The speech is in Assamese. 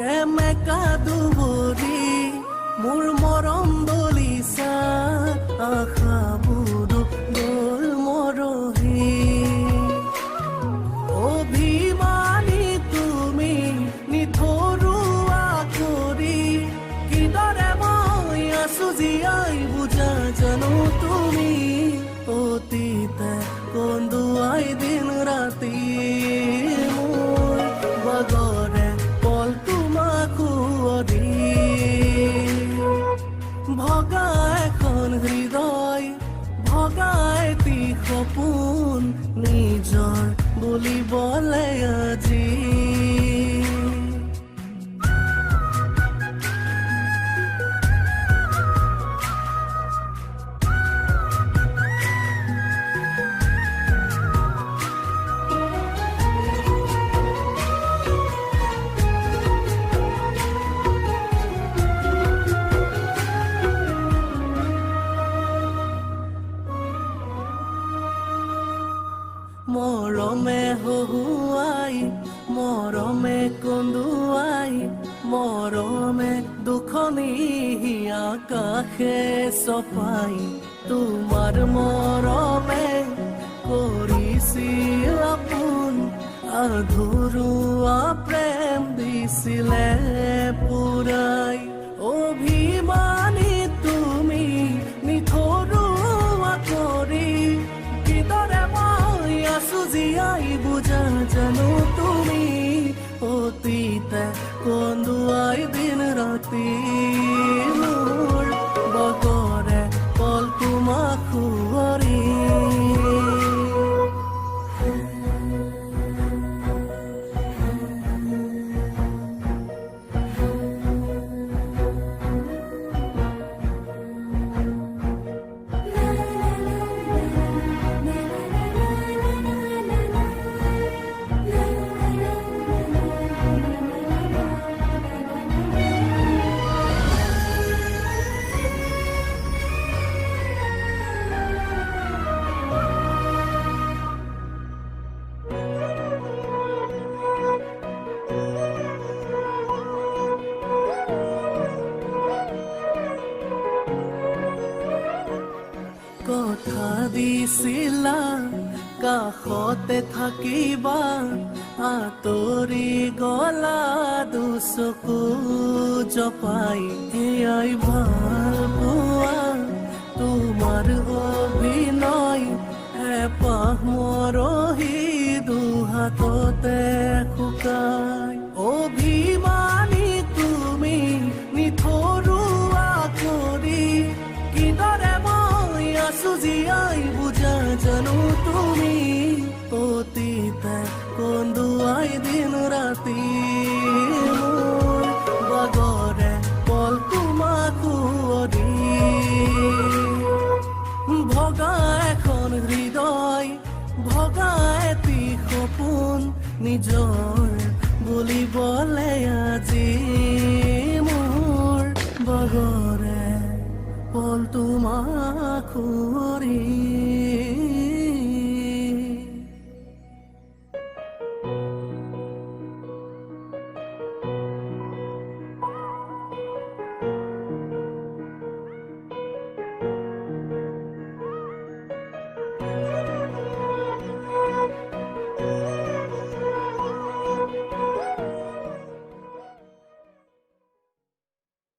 কেমেকা দুবৰি মোৰ মৰম দলিছা আশাবোৰ গ'ল মৰহি অভিমানী তুমি নিথৰুৱা কৰি কিদৰে মই আছো জীয়াই বুজা জানো তুমি অতীতে কন্দুৱাই দিন ৰাতি মোৰ বাগৰে পল তোমাক সুঁৱৰি ভগা এখন হৃদয় ভগা এটি সপোন নিজৰ বুলিবলৈ আজি মৰমে হহুৱাই মৰমে কন্দুৱাই মৰমে দুখনি আকাশে চপাই তোমাৰ মৰমে কৰিছিল আপোন আধৰুৱা প্ৰেম দিছিলে পুৰাই অভিমানী তুমি নিথৰুৱা কৰি কিদৰে আছো জীয়াই বুজা জানো তুমি অতীতে কন্দুৱাই দিন ৰাতি মোৰ বগৰে পল তোমাক সুঁৱৰি কথা দিছিলা কাষতে থাকিবা আঁতৰি গলা দুচকু জপাই এয়াই ভাল পোৱা তোমাৰ অভিনয় হেঁপাহ মৰহি দুহাততে শুকাই অভিমানী তুমি নিথৰুৱা কৰি কিদৰে আছো জীয়াই বুজা জানো তুমি অতীতে কন্দুৱাই দিন ৰাতি মোৰ বাগৰে পল তোমাক সুঁৱৰি ভগা এখন হৃদয় ভগা এটি সপোন নিজৰ বুলিবলৈ আজি মোৰ বাগৰে পল তোমাক সুঁৱৰি